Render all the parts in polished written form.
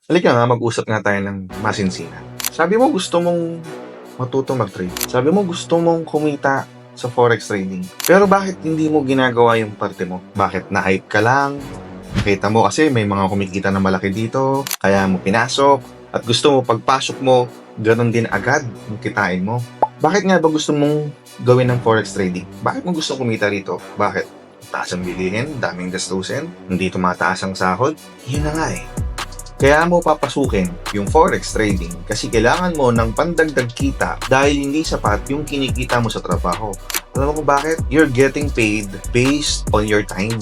Halika nga, mag-usap nga tayo ng masinsinan. Sabi mo gusto mong matuto mag-trade. Sabi mo gusto mong kumita sa forex trading. Pero bakit hindi mo ginagawa yung parte mo? Bakit na-hype ka lang? Kita mo kasi may mga kumikita na malaki dito, kaya mo pinasok, at gusto mo pagpasok mo, ganun din agad yung kitain mo. Bakit nga ba gusto mong gawin ng forex trading? Bakit mo gusto kumita rito? Bakit? Taas ang bilihin, daming gastusin, hindi tumataas ang sahod? Yun na nga eh. Kaya mo papasukin yung forex trading kasi kailangan mo ng pandagdag kita dahil hindi sapat yung kinikita mo sa trabaho. Alam mo kung bakit? You're getting paid based on your time.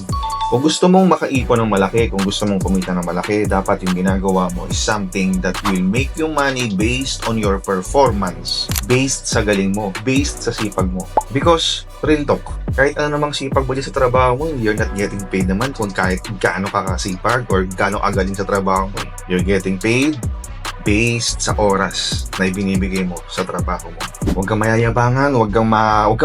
Kung gusto mong makaipon ng malaki, kung gusto mong kumita ng malaki, dapat yung ginagawa mo is something that will make you money based on your performance, based sa galing mo, based sa sipag mo. Because, real talk, kahit ano namang sipag mo sa trabaho mo, you're not getting paid naman kung kahit gaano ka kasipag or gaano kagaling sa trabaho mo. You're getting paid based sa oras na ibinibigay mo sa trabaho mo. Huwag kang mayayabangan, huwag kang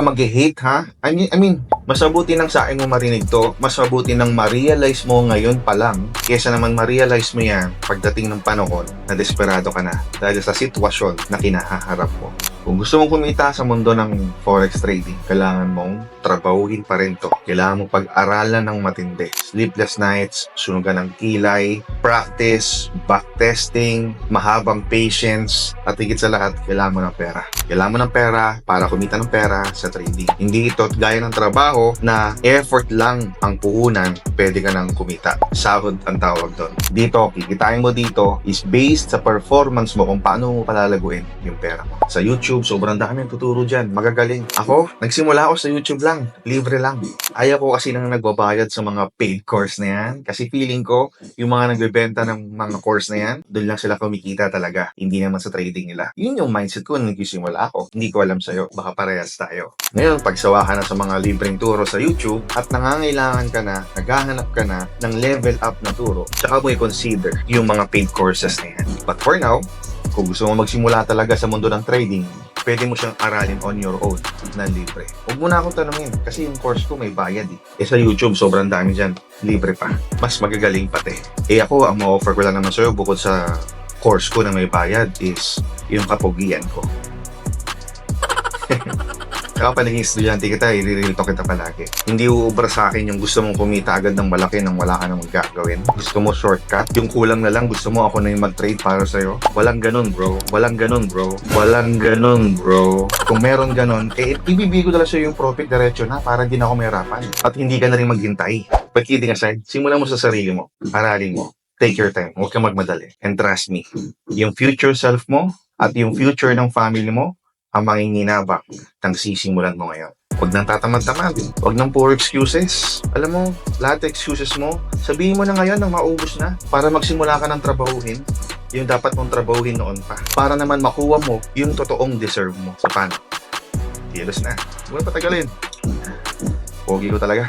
mag-hate, ha? I mean, mas mabuti nang sa akin mo marinig to, mas mabuti nang ma-realize mo ngayon pa lang, kesa naman ma-realize mo yan pagdating ng panahon na desperado ka na dahil sa sitwasyon na kinahaharap mo. Kung gusto mong kumita sa mundo ng forex trading, kailangan mong trabahuhin pa rin to. Kailangan mong pag-aralan ng matindi. Sleepless nights, sunugan ng kilay, practice, backtesting, mahabang patience, at higit sa lahat, kailangan mo ng pera. Kailangan mo ng pera para kumita ng pera sa trading. Hindi ito gaya ng trabaho na effort lang ang puhunan, pwede ka nang kumita. Sahod ang tawag doon. Dito, kikitain mo dito is based sa performance mo kung paano mo palalaguin yung pera mo. Sa YouTube, sobrang dami ang tuturo dyan. Magagaling. Ako, nagsimula ako sa YouTube lang. Libre lang. Ayaw ko kasi nang nagbabayad sa mga paid course na yan. Kasi feeling ko, yung mga nagbebenta ng mga course na yan, doon lang sila kumikita talaga. Hindi naman sa trading nila. Yun yung mindset ko nung nagsimula ako. Hindi ko alam sa'yo. Baka parehas tayo. Ngayon, pagsawa ka na sa mga libreng turo sa YouTube at nangangailangan ka na, naghahanap ka na ng level up na turo, tsaka mo i-consider yung mga paid courses na yan. But for now, kung gusto mo magsimula talaga sa mundo ng trading, pwede mo siyang aralin on your own na libre. Huwag mo na akong tanungin kasi yung course ko may bayad eh. Sa YouTube, sobrang dami dyan. Libre pa. Mas magagaling pati. Ako, ang ma-offer ko lang naman sa'yo bukod sa course ko na may bayad is yung kapugian ko. Kaya pa naging estudyante kita, i-real talk kita palagi. Hindi uubra sa akin yung gusto mong kumita agad ng malaki nang wala ka nang gagawin. Gusto mo shortcut, yung kulang na lang gusto mo ako na yung mag-trade para sa'yo. Walang ganun, bro. Walang ganun, bro. Walang ganun, bro. Kung meron ganun, ibibigay ko dala sa'yo yung profit diretso na para di na ako mahirapan. At hindi ka na rin maghintay. But kidding aside, simulan mo sa sarili mo. Aralin mo. Take your time. Huwag kang magmadali. And trust me, yung future self mo at yung future ng family mo, ang manginginabang ng sisimulan mo ngayon. Huwag nang tatamad-tamad. Huwag nang puro excuses. Alam mo, lahat ng excuses mo, sabihin mo na ngayon nang maubos na para magsimula ka ng trabahuhin yung dapat mong trabahuhin noon pa. Para naman makuha mo yung totoong deserve mo. Sa paano? Kilos na. Huwag patagalin. Pogi ko talaga.